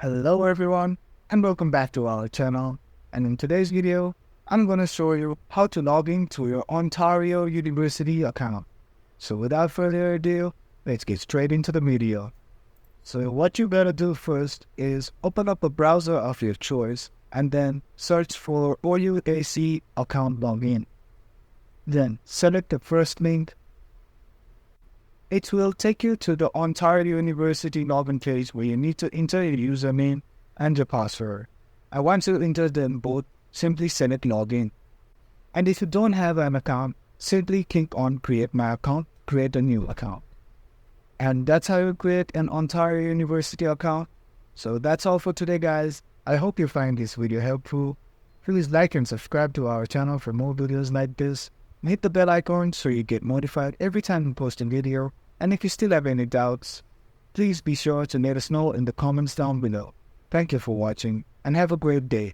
Hello everyone and welcome back to our channel, and in today's video I'm going to show you how to log in to your Ontario University account. So without further ado, let's get straight into the video. So what you better do first is open up a browser of your choice and then search for OUAC account login. Then select the first link. It will take you to the Ontario University login page where you need to enter your username and your password. And once you enter them both, simply select login. And if you don't have an account, simply click on create my account, create a new account. And that's how you create an Ontario University account. So that's all for today, guys. I hope you find this video helpful. Please like and subscribe to our channel for more videos like this. Hit the bell icon so you get notified every time we post a video. And if you still have any doubts, please be sure to let us know in the comments down below. Thank you for watching and have a great day.